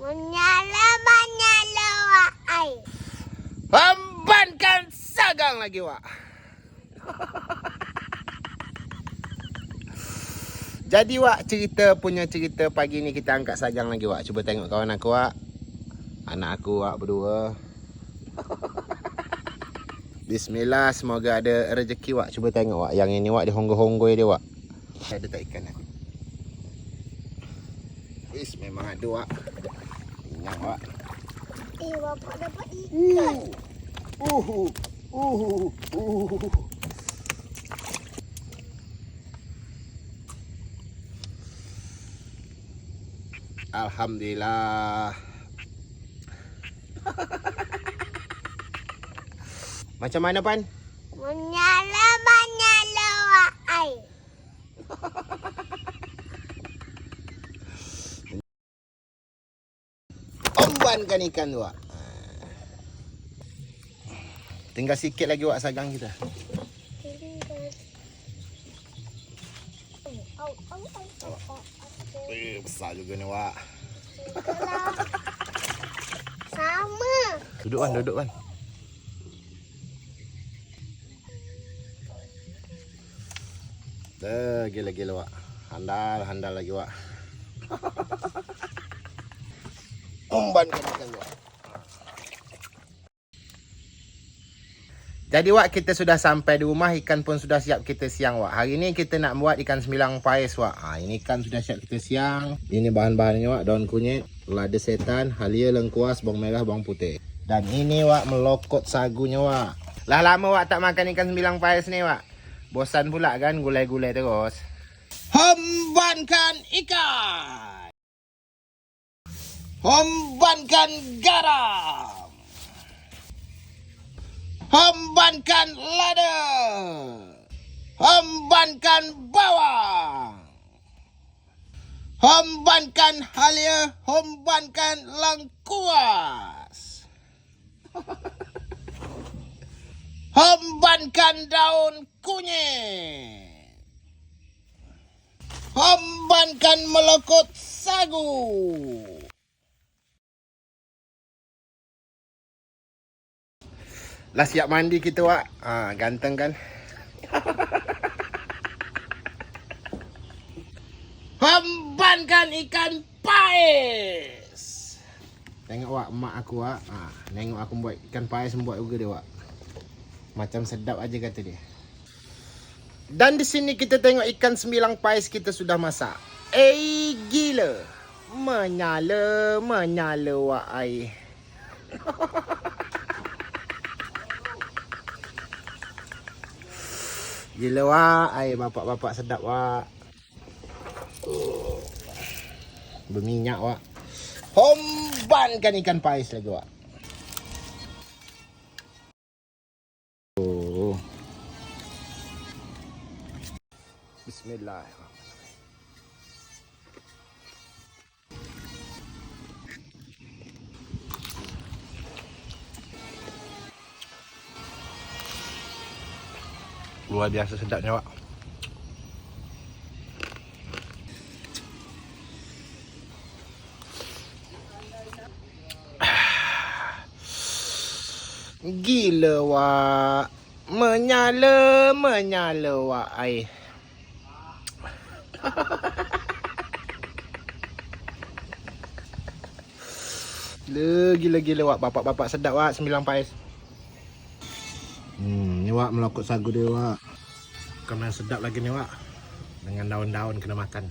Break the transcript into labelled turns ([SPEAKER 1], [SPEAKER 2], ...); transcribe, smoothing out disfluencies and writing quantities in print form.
[SPEAKER 1] Menyala wak ai.
[SPEAKER 2] Hembankan sagang lagi wak. Jadi wak, cerita pagi ni kita angkat sagang lagi wak. Cuba tengok kawan aku wak. Anak aku wak berdua. Bismillah, semoga ada rezeki wak. Cuba tengok wak, yang ini wak dia honggoi-honggoi dia wak. Ada tak ikan ni? Wis memang ada wak. Ingat wak.
[SPEAKER 1] Bapak dapat ikan.
[SPEAKER 2] Alhamdulillah. Macam mana Pan?
[SPEAKER 1] Menyala wak ai.
[SPEAKER 2] Ombankan ikan tu wak. Tinggal sikit lagi wak sagang kita. Besar juga ni wak.
[SPEAKER 1] Sama.
[SPEAKER 2] Duduk kan. Gila-gila wak. Handal lagi wak. Umbankan ikan wak. Jadi wak, kita sudah sampai di rumah. Ikan pun sudah siap kita siang wak. Hari ni kita nak buat ikan sembilang pais wak. Ini ikan sudah siap kita siang. Ini bahan-bahannya wak. Daun kunyit, lada setan, halia, lengkuas, bawang merah, bawang putih. Dan ini wak, melokot sagunya wak. Lah lama wak tak makan ikan sembilang pais ni wak. Bosan pula kan gulai-gulai terus. Hembankan ikan. Hembankan garam. Hembankan lada. Hembankan bawang. Hembankan halia. Hembankan lengkuas. Hembankan daun kunyit. Hembankan melokot sagu. Lah siap mandi kita wak. Ganteng kan? Hembankan ikan pais. Tengok wak, mak aku wak. Tengok aku buat ikan pais, buat juga dia wak. Macam sedap aja kata dia. Dan di sini kita tengok ikan sembilang pais kita sudah masak. Gila. Menyala wak ai. Gila wak, air bapak-bapak sedap wak. Berminyak wak. Hembankan ikan pais lagi wak. Bismillahirrahmanirrahim. Luar biasa sedapnya wak. Gila wak. Menyala wak air. Gila wak. Bapak-bapak sedap wak sembilang pais. Ni wak, melokot sagu dia wak. Bukan main sedap lagi ni wak. Dengan daun-daun kena makan.